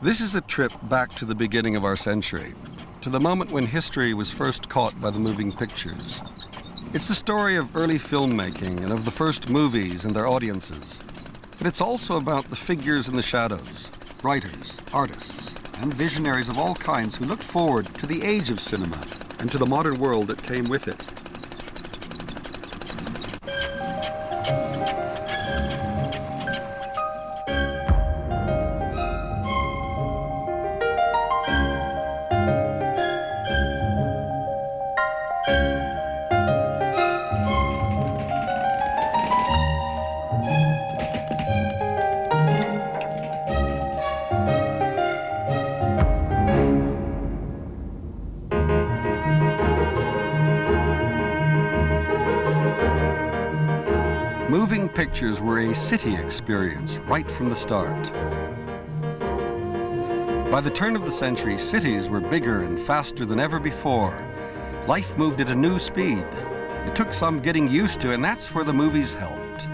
This is a trip back to the beginning of our century, to the moment when history was first caught by the moving pictures. It's the story of early filmmaking and of the first movies and their audiences. But it's also about the figures in the shadows, writers, artists, and visionaries of all kinds who looked forward to the age of cinema and to the modern world that came with it. Moving pictures were a city experience right from the start. By the turn of the century, cities were bigger and faster than ever before. Life moved at a new speed. It took some getting used to, and that's where the movies helped.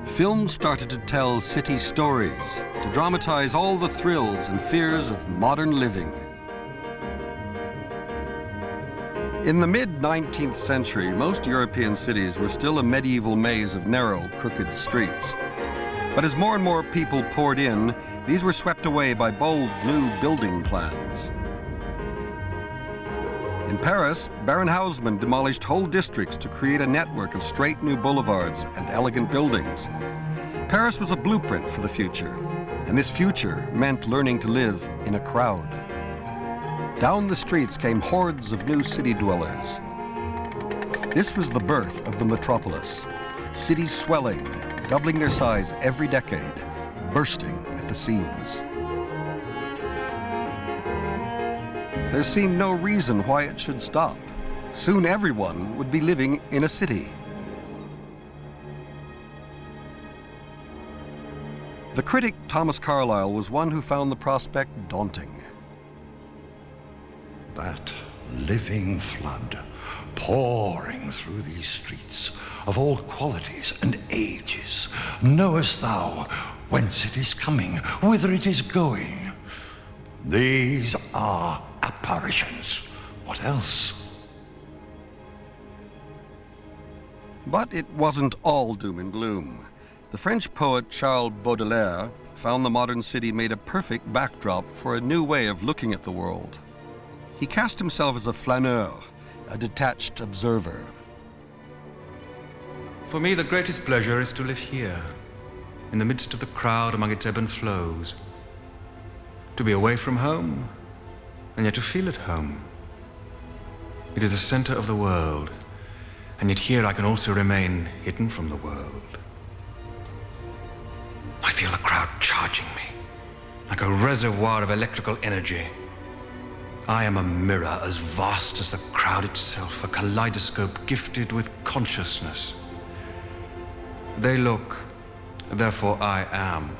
Film started to tell city stories, to dramatize all the thrills and fears of modern living. In the mid-19th century, most European cities were still a medieval maze of narrow, crooked streets. But as more and more people poured in, these were swept away by bold new building plans. In Paris, Baron Haussmann demolished whole districts to create a network of straight new boulevards and elegant buildings. Paris was a blueprint for the future, and this future meant learning to live in a crowd. Down the streets came hordes of new city dwellers. This was the birth of the metropolis. Cities swelling, doubling their size every decade, bursting at the seams. There seemed no reason why it should stop. Soon everyone would be living in a city. The critic Thomas Carlyle was one who found the prospect daunting. That living flood pouring through these streets of all qualities and ages. Knowest thou whence it is coming, whither it is going? These are apparitions. What else? But it wasn't all doom and gloom. The French poet Charles Baudelaire found the modern city made a perfect backdrop for a new way of looking at the world. He cast himself as a flaneur, a detached observer. For me, the greatest pleasure is to live here, in the midst of the crowd among its ebb and flows. To be away from home, and yet to feel at home. It is the center of the world, and yet here I can also remain hidden from the world. I feel the crowd charging me, like a reservoir of electrical energy. I am a mirror as vast as the crowd itself, a kaleidoscope gifted with consciousness. They look, therefore I am.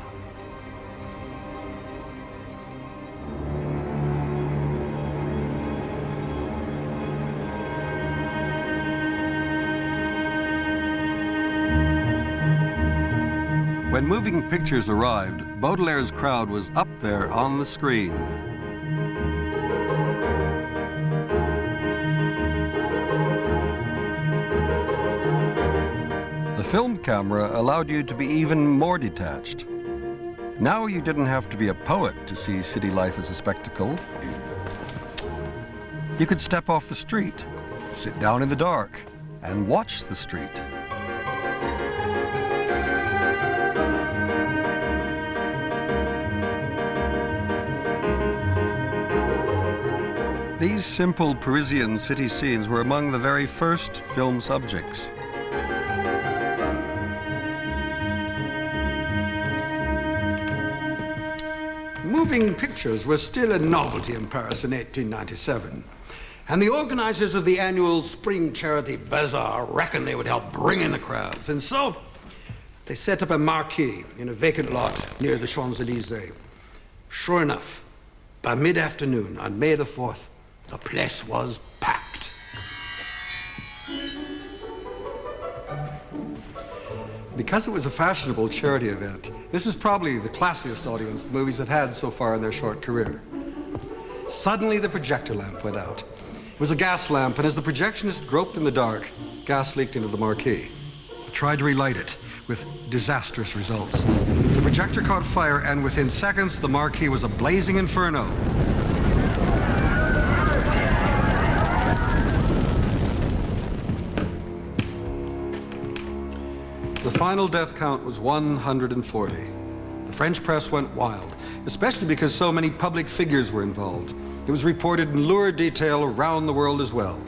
When moving pictures arrived, Baudelaire's crowd was up there on the screen. The film camera allowed you to be even more detached. Now you didn't have to be a poet to see city life as a spectacle. You could step off the street, sit down in the dark, and watch the street. These simple Parisian city scenes were among the very first film subjects. Moving pictures were still a novelty in Paris in 1897, and the organizers of the annual Spring Charity Bazaar reckoned they would help bring in the crowds, and so they set up a marquee in a vacant lot near the Champs-Élysées. Sure enough, by mid-afternoon on May the 4th, the place was packed. Because it was a fashionable charity event, this is probably the classiest audience the movies had had so far in their short career. Suddenly, the projector lamp went out. It was a gas lamp, and as the projectionist groped in the dark, gas leaked into the marquee. He tried to relight it, with disastrous results. The projector caught fire, and within seconds, the marquee was a blazing inferno. The final death count was 140. The French press went wild, especially because so many public figures were involved. It was reported in lurid detail around the world as well.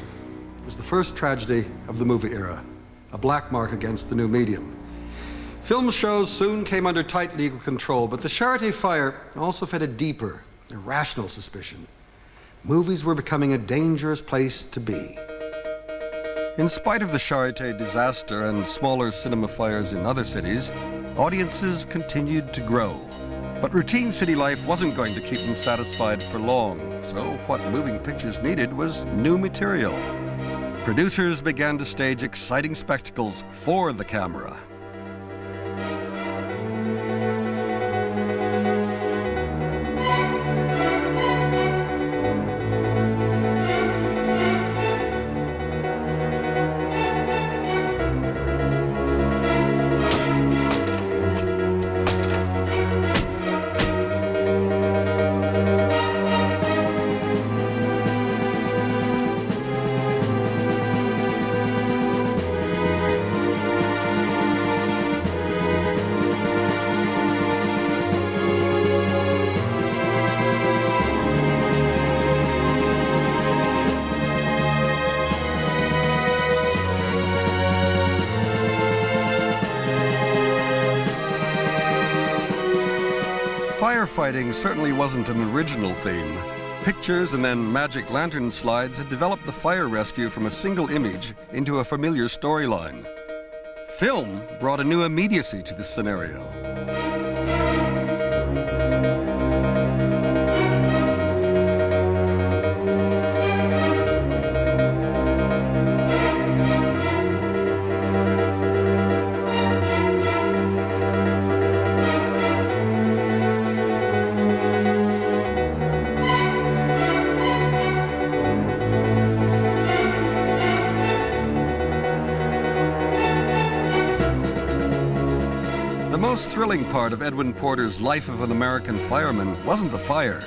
It was the first tragedy of the movie era, a black mark against the new medium. Film shows soon came under tight legal control, but the Charité fire also fed a deeper, irrational suspicion. Movies were becoming a dangerous place to be. In spite of the Charité disaster and smaller cinema fires in other cities, audiences continued to grow. But routine city life wasn't going to keep them satisfied for long, so what moving pictures needed was new material. Producers began to stage exciting spectacles for the camera. Firefighting certainly wasn't an original theme. Pictures and then magic lantern slides had developed the fire rescue from a single image into a familiar storyline. Film brought a new immediacy to this scenario. The most thrilling part of Edwin Porter's Life of an American Fireman wasn't the fire,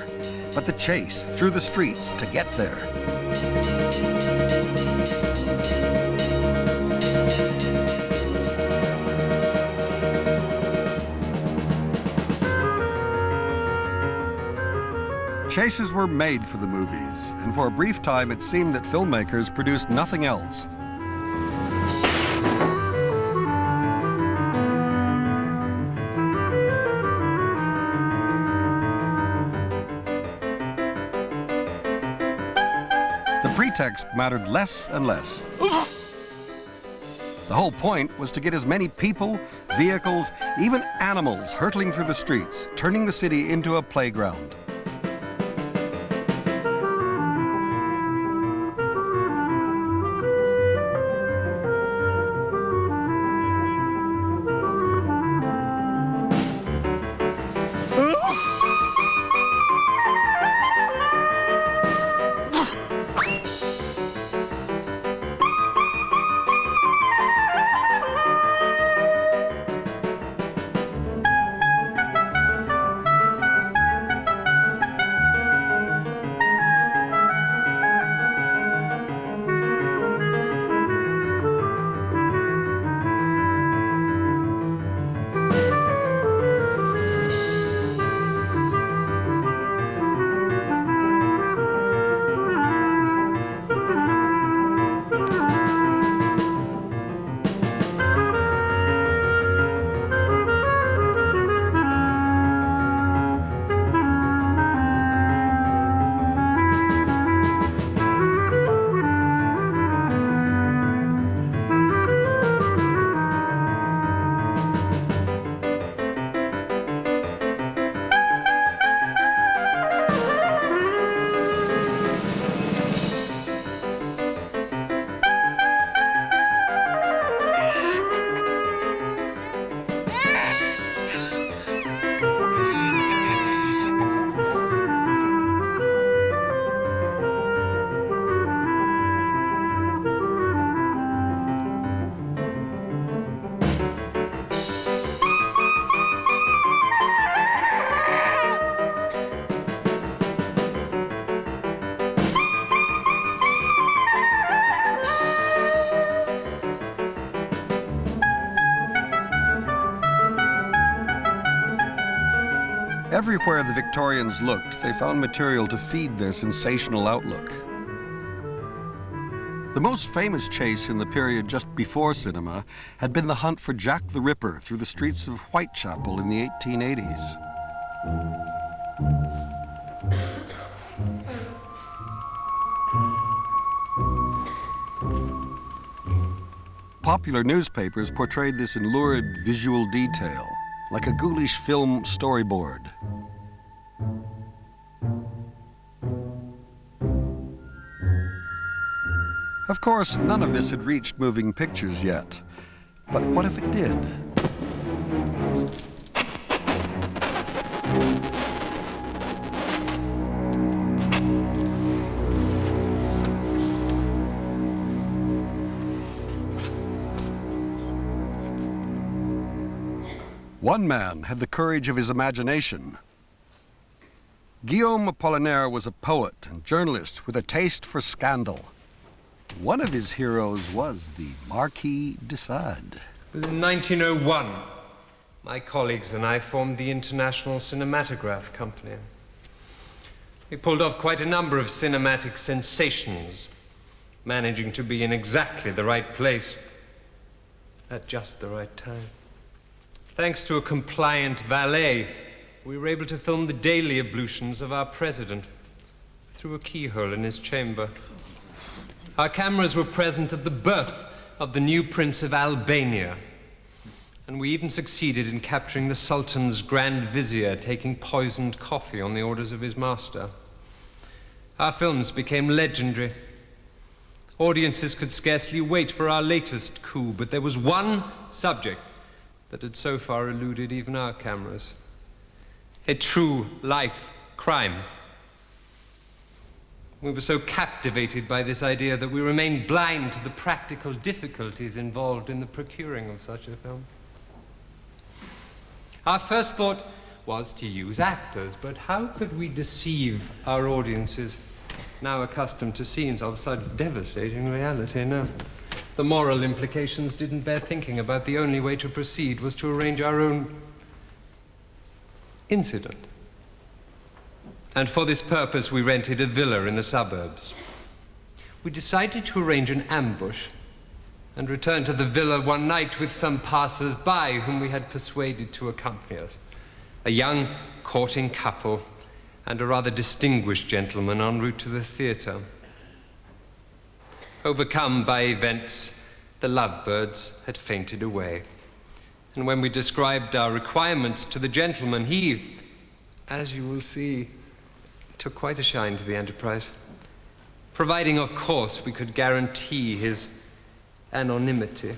but the chase through the streets to get there. Chases were made for the movies, and for a brief time it seemed that filmmakers produced nothing else. The pretext mattered less and less. The whole point was to get as many people, vehicles, even animals hurtling through the streets, turning the city into a playground. Everywhere the Victorians looked, they found material to feed their sensational outlook. The most famous chase in the period just before cinema had been the hunt for Jack the Ripper through the streets of Whitechapel in the 1880s. Popular newspapers portrayed this in lurid visual detail, like a ghoulish film storyboard. Of course, none of this had reached moving pictures yet. But what if it did? One man had the courage of his imagination. Guillaume Apollinaire was a poet and journalist with a taste for scandal. One of his heroes was the Marquis de Sade. It was in 1901. My colleagues and I formed the International Cinematograph Company. We pulled off quite a number of cinematic sensations, managing to be in exactly the right place at just the right time. Thanks to a compliant valet, we were able to film the daily ablutions of our president through a keyhole in his chamber. Our cameras were present at the birth of the new Prince of Albania, and we even succeeded in capturing the Sultan's Grand Vizier taking poisoned coffee on the orders of his master. Our films became legendary. Audiences could scarcely wait for our latest coup, but there was one subject that had so far eluded even our cameras: a true life crime. We were so captivated by this idea that we remained blind to the practical difficulties involved in the procuring of such a film. Our first thought was to use actors, but how could we deceive our audiences, now accustomed to scenes of such devastating reality? No. The moral implications didn't bear thinking about. The only way to proceed was to arrange our own incident. And for this purpose, we rented a villa in the suburbs. We decided to arrange an ambush and return to the villa one night with some passers-by whom we had persuaded to accompany us. A young courting couple and a rather distinguished gentleman en route to the theatre. Overcome by events, the lovebirds had fainted away. And when we described our requirements to the gentleman, he, as you will see, took quite a shine to the enterprise, providing, of course, we could guarantee his anonymity.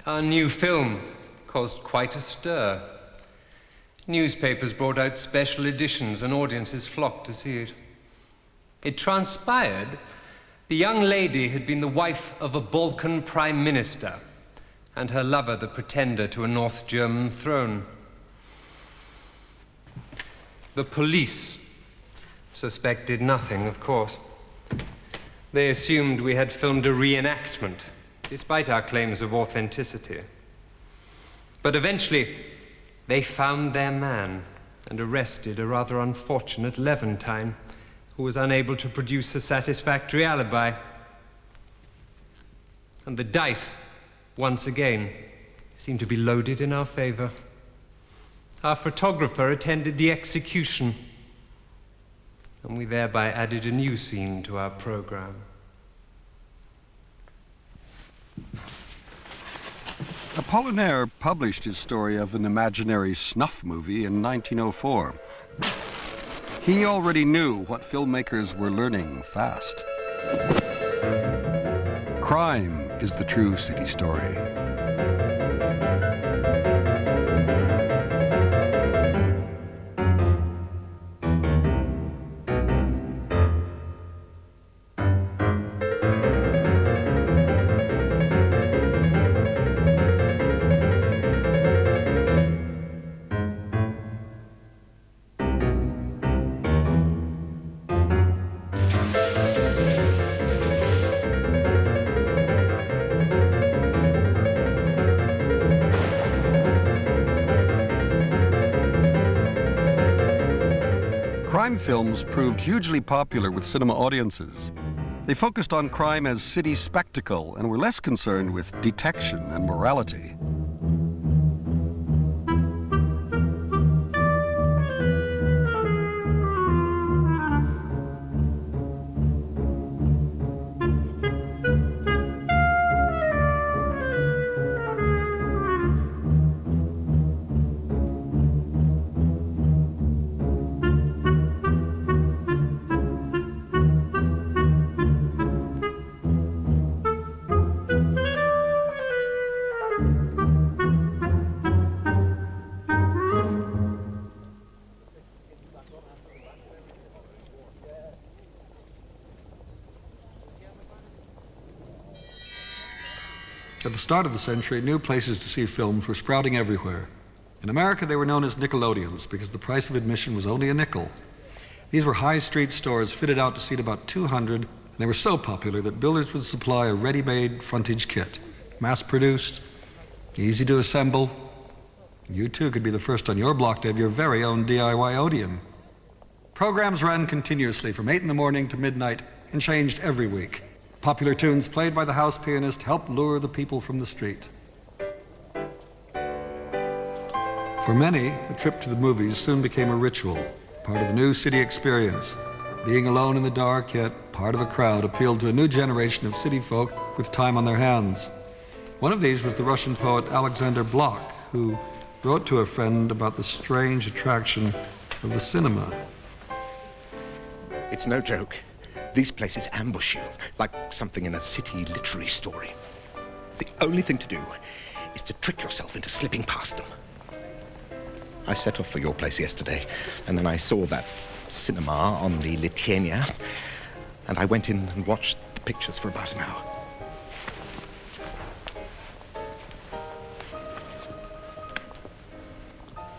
Our new film caused quite a stir. Newspapers brought out special editions and audiences flocked to see it. It transpired the young lady had been the wife of a Balkan prime minister and her lover the pretender to a North German throne. The police suspected nothing, of course. They assumed we had filmed a reenactment, despite our claims of authenticity. But eventually, they found their man and arrested a rather unfortunate Levantine who was unable to produce a satisfactory alibi. And the dice, once again, seem to be loaded in our favor. Our photographer attended the execution, and we thereby added a new scene to our program. Apollinaire published his story of an imaginary snuff movie in 1904. He already knew what filmmakers were learning fast. Crime is the true city story. Crime films proved hugely popular with cinema audiences. They focused on crime as city spectacle and were less concerned with detection and morality. At the start of the century, new places to see films were sprouting everywhere. In America, they were known as Nickelodeons because the price of admission was only a nickel. These were high street stores fitted out to seat about 200, and they were so popular that builders would supply a ready-made frontage kit, mass-produced, easy to assemble. You too could be the first on your block to have your very own DIY Odeon. Programs ran continuously from 8 in the morning to midnight and changed every week. Popular tunes played by the house pianist helped lure the people from the street. For many, a trip to the movies soon became a ritual, part of the new city experience. Being alone in the dark, yet part of a crowd, appealed to a new generation of city folk with time on their hands. One of these was the Russian poet Alexander Blok, who wrote to a friend about the strange attraction of the cinema. It's no joke. These places ambush you, like something in a city literary story. The only thing to do is to trick yourself into slipping past them. I set off for your place yesterday, and then I saw that cinema on the Lithuania, and I went in and watched the pictures for about an hour.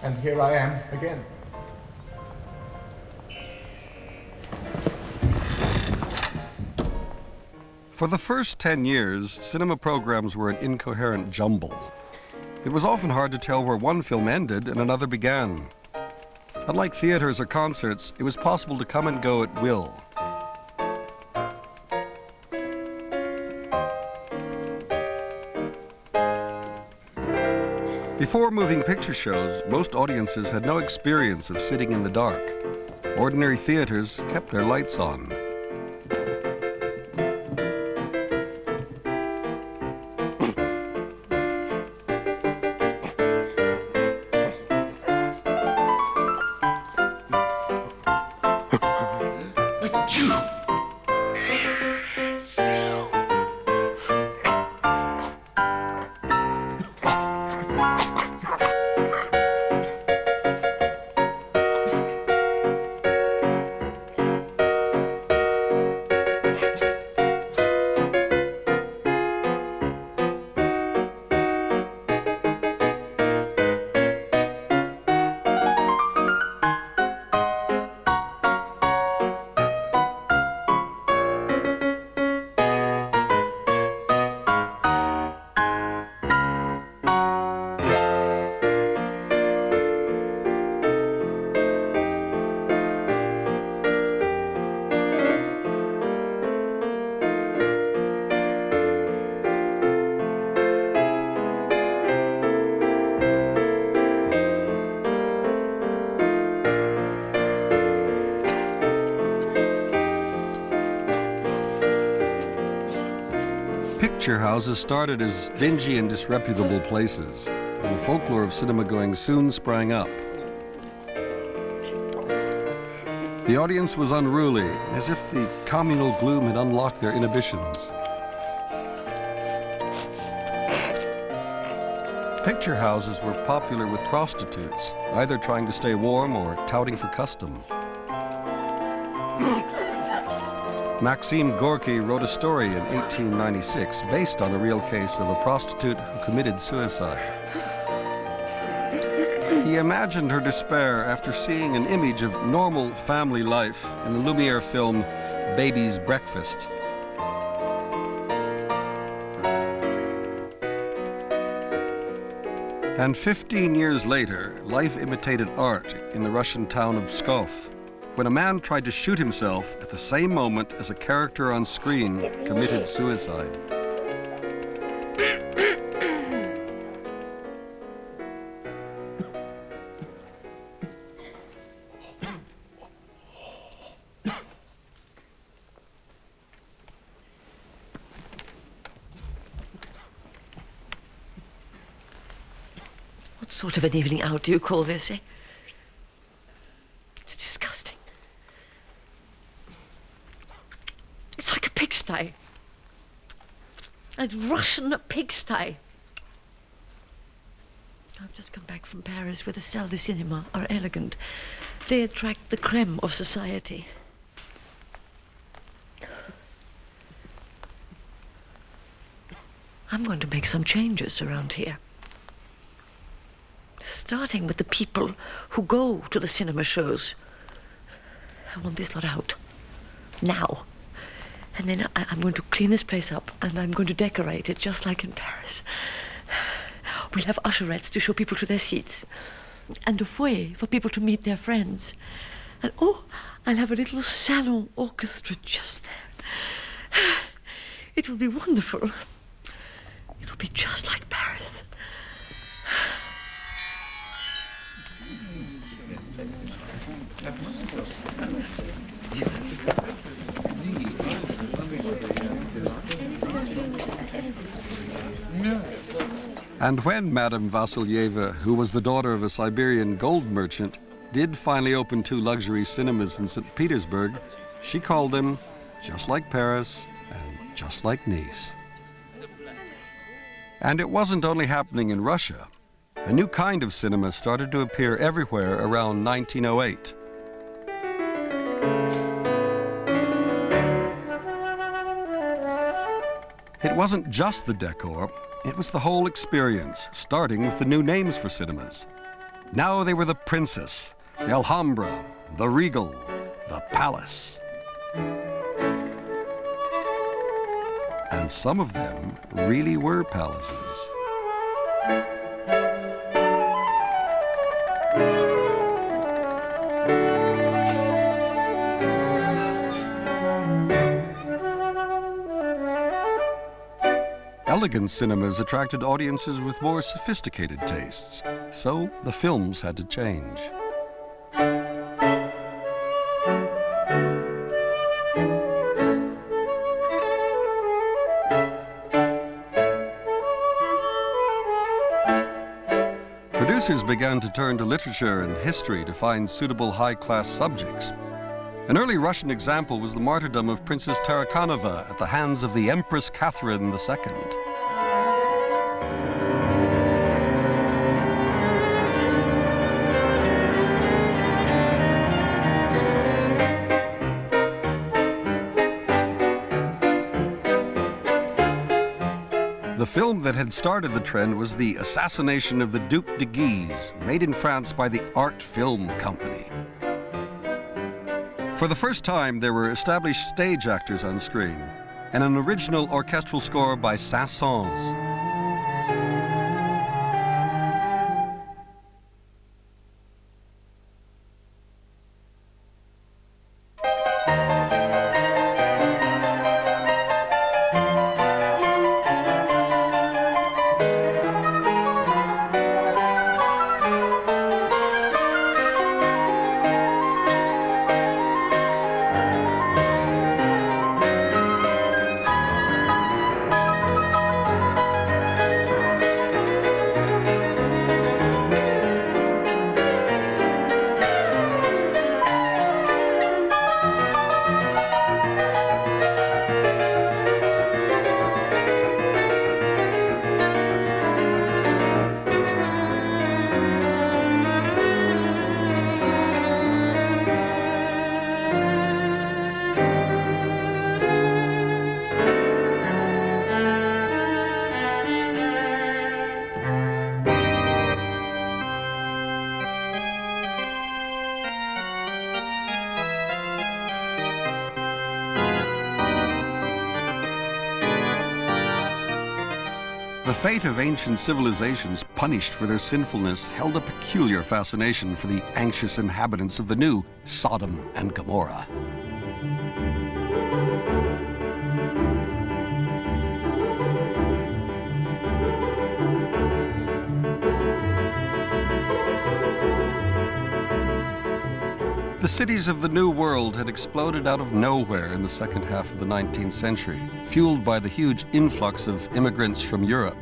And here I am again. For the first 10 years, cinema programs were an incoherent jumble. It was often hard to tell where one film ended and another began. Unlike theaters or concerts, it was possible to come and go at will. Before moving picture shows, most audiences had no experience of sitting in the dark. Ordinary theaters kept their lights on. Picture houses started as dingy and disreputable places, and the folklore of cinema-going soon sprang up. The audience was unruly, as if the communal gloom had unlocked their inhibitions. Picture houses were popular with prostitutes, either trying to stay warm or touting for custom. Maxim Gorky wrote a story in 1896 based on a real case of a prostitute who committed suicide. He imagined her despair after seeing an image of normal family life in the Lumiere film Baby's Breakfast. And 15 years later, life imitated art in the Russian town of Pskov, when a man tried to shoot himself at the same moment as a character on screen committed suicide. What sort of an evening out do you call this, eh? It's disgusting. It's like a pigsty. A Russian pigsty. I've just come back from Paris, where the salles de cinéma are elegant. They attract the creme of society. I'm going to make some changes around here. Starting with the people who go to the cinema shows. I want this lot out. Now. And then I'm going to clean this place up, and I'm going to decorate it just like in Paris. We'll have usherettes to show people to their seats. And a foyer for people to meet their friends. And oh, I'll have a little salon orchestra just there. It will be wonderful. It'll be just like Paris. And when Madame Vasilyeva, who was the daughter of a Siberian gold merchant, did finally open 2 luxury cinemas in St. Petersburg, she called them just like Paris and just like Nice. And it wasn't only happening in Russia. A new kind of cinema started to appear everywhere around 1908. It wasn't just the decor, it was the whole experience, starting with the new names for cinemas. Now they were the Princess, the Alhambra, the Regal, the Palace. And some of them really were palaces. Elegant cinemas attracted audiences with more sophisticated tastes, so the films had to change. Producers began to turn to literature and history to find suitable high-class subjects. An early Russian example was the martyrdom of Princess Tarakanova at the hands of the Empress Catherine II. The film that had started the trend was The Assassination of the Duc de Guise, made in France by the Art Film Company. For the first time, there were established stage actors on screen, and an original orchestral score by Saint-Saëns. fate of ancient civilizations punished for their sinfulness held a peculiar fascination for the anxious inhabitants of the new Sodom and Gomorrah. The cities of the New World had exploded out of nowhere in the second half of the 19th century, fueled by the huge influx of immigrants from Europe.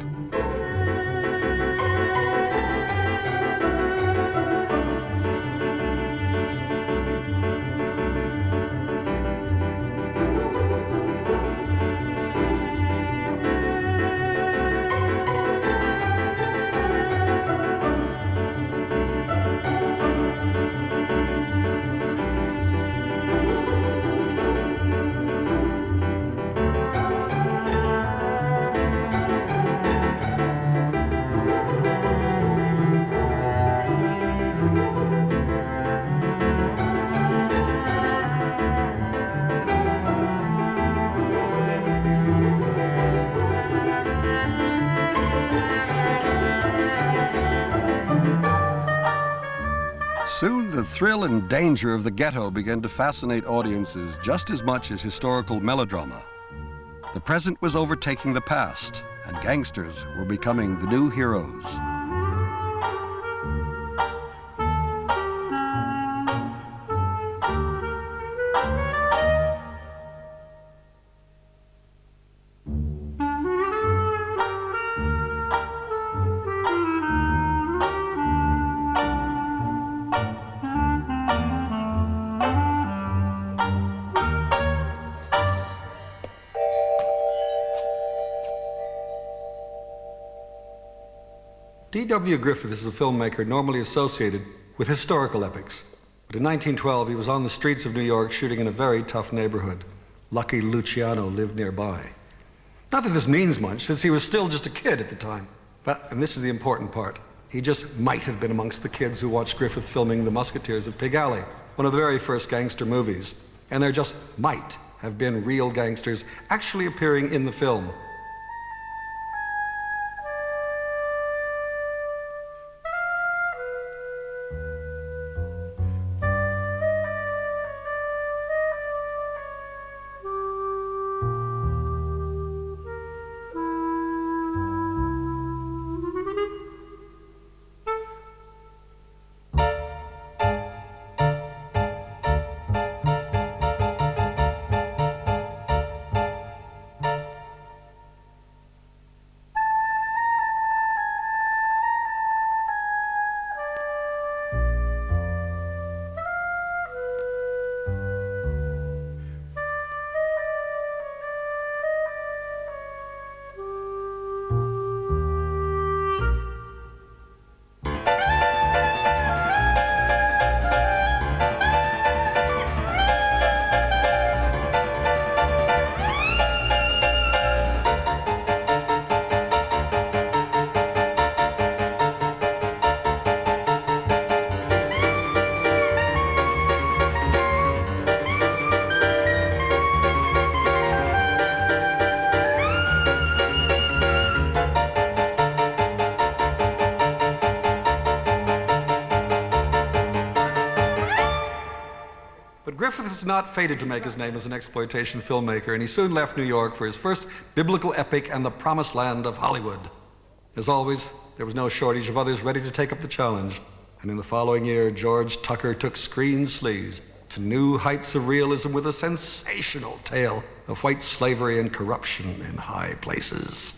Soon, the thrill and danger of the ghetto began to fascinate audiences just as much as historical melodrama. The present was overtaking the past, and gangsters were becoming the new heroes. D.W. Griffith is a filmmaker normally associated with historical epics. But in 1912, he was on the streets of New York shooting in a very tough neighborhood. Lucky Luciano lived nearby. Not that this means much, since he was still just a kid at the time. But, and this is the important part, he just might have been amongst the kids who watched Griffith filming The Musketeers of Pig Alley, one of the very first gangster movies. And there just might have been real gangsters actually appearing in the film. Griffith was not fated to make his name as an exploitation filmmaker, and he soon left New York for his first biblical epic and the promised land of Hollywood. As always, there was no shortage of others ready to take up the challenge, and in the following year, George Tucker took screen sleaze to new heights of realism with a sensational tale of white slavery and corruption in high places.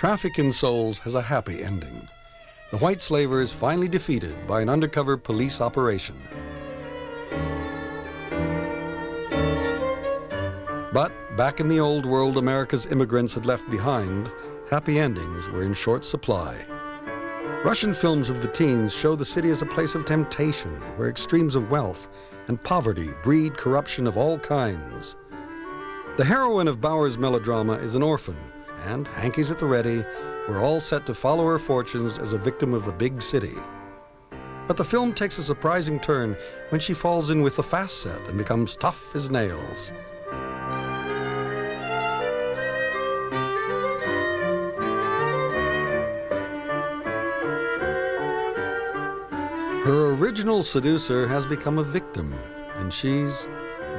Traffic in Souls has a happy ending. The white slaver is finally defeated by an undercover police operation. But back in the old world America's immigrants had left behind, happy endings were in short supply. Russian films of the teens show the city as a place of temptation, where extremes of wealth and poverty breed corruption of all kinds. The heroine of Bauer's melodrama is an orphan, and Hanky's at the ready, we're all set to follow her fortunes as a victim of the big city. But the film takes a surprising turn when she falls in with the fast set and becomes tough as nails. Her original seducer has become a victim, and she's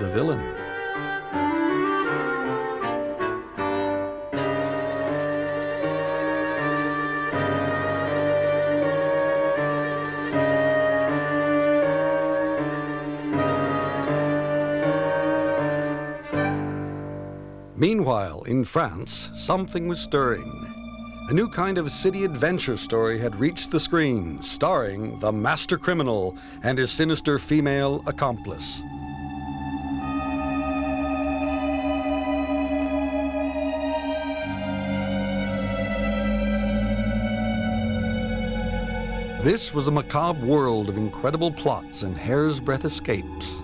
the villain. Meanwhile, in France, something was stirring. A new kind of city adventure story had reached the screen, starring the master criminal and his sinister female accomplice. This was a macabre world of incredible plots and hair's-breadth escapes.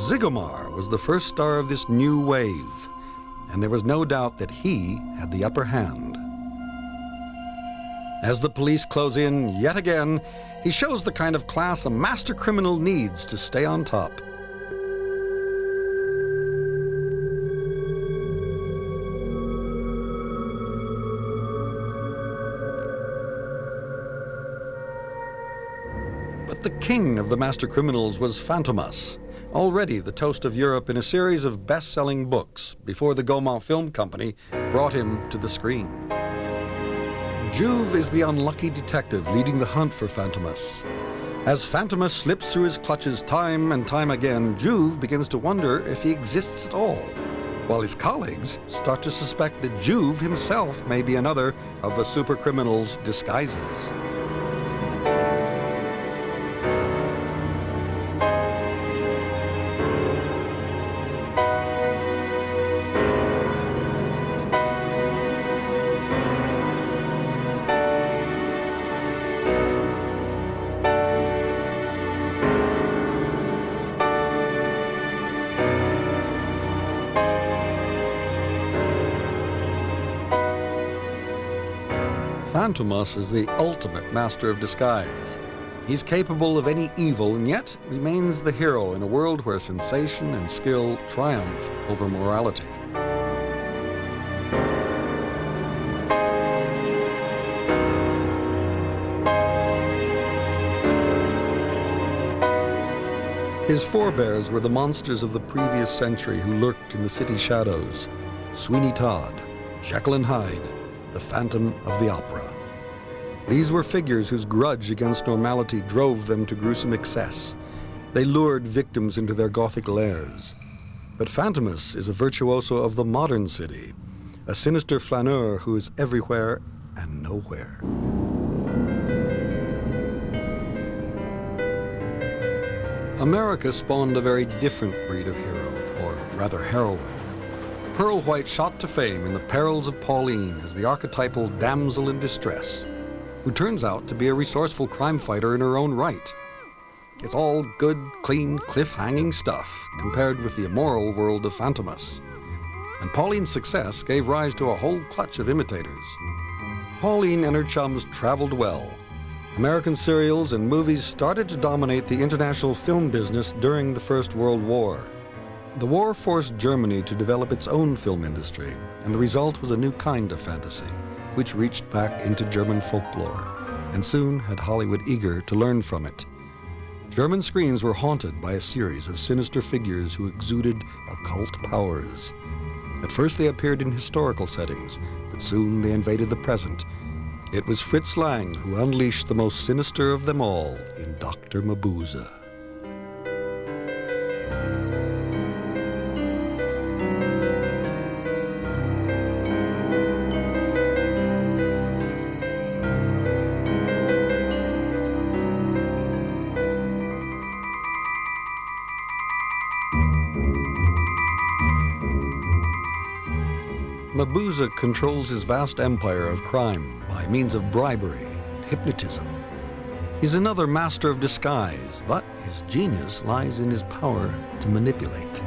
Zygomar was the first star of this new wave, and there was no doubt that he had the upper hand. As the police close in yet again, he shows the kind of class a master criminal needs to stay on top. But the king of the master criminals was Fantomas, already the toast of Europe in a series of best-selling books before the Gaumont Film Company brought him to the screen. Juve is the unlucky detective leading the hunt for Fantomas. As Fantomas slips through his clutches time and time again, Juve begins to wonder if he exists at all, while his colleagues start to suspect that Juve himself may be another of the supercriminal's disguises. Fantomas is the ultimate master of disguise. He's capable of any evil and yet remains the hero in a world where sensation and skill triumph over morality. His forebears were the monsters of the previous century who lurked in the city shadows. Sweeney Todd, Jekyll and Hyde, the Phantom of the Opera. These were figures whose grudge against normality drove them to gruesome excess. They lured victims into their Gothic lairs. But Fantomas is a virtuoso of the modern city, a sinister flaneur who is everywhere and nowhere. America spawned a very different breed of hero, or rather heroine. Pearl White shot to fame in The Perils of Pauline as the archetypal damsel in distress, who turns out to be a resourceful crime fighter in her own right. It's all good, clean, cliff-hanging stuff compared with the immoral world of Fantomas. And Pauline's success gave rise to a whole clutch of imitators. Pauline and her chums traveled well. American serials and movies started to dominate the international film business during the First World War. The war forced Germany to develop its own film industry, and the result was a new kind of fantasy, which reached back into German folklore, and soon had Hollywood eager to learn from it. German screens were haunted by a series of sinister figures who exuded occult powers. At first they appeared in historical settings, but soon they invaded the present. It was Fritz Lang who unleashed the most sinister of them all in Dr. Mabuse. Mabuse controls his vast empire of crime by means of bribery and hypnotism. He's another master of disguise, but his genius lies in his power to manipulate.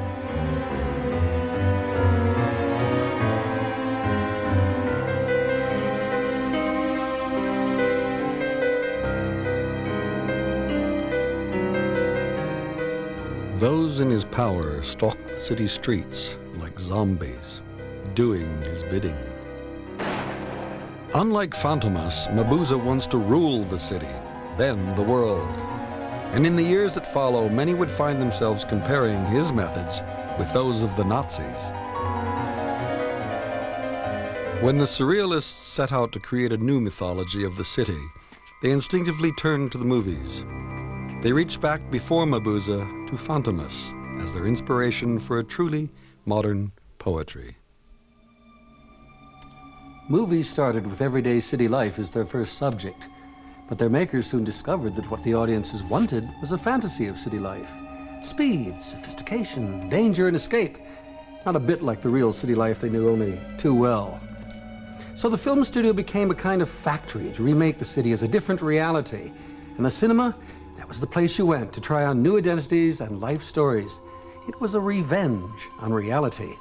Those in his power stalk the city streets like zombies, doing his bidding. Unlike Fantomas, Mabuse wants to rule the city, then the world. And in the years that follow, many would find themselves comparing his methods with those of the Nazis. When the Surrealists set out to create a new mythology of the city, they instinctively turned to the movies. They reached back before Mabuse to Fantomas as their inspiration for a truly modern poetry. Movies started with everyday city life as their first subject, but their makers soon discovered that what the audiences wanted was a fantasy of city life. Speed, sophistication, danger, and escape. Not a bit like the real city life they knew only too well. So the film studio became a kind of factory to remake the city as a different reality. And the cinema, that was the place you went to try on new identities and life stories. It was a revenge on reality.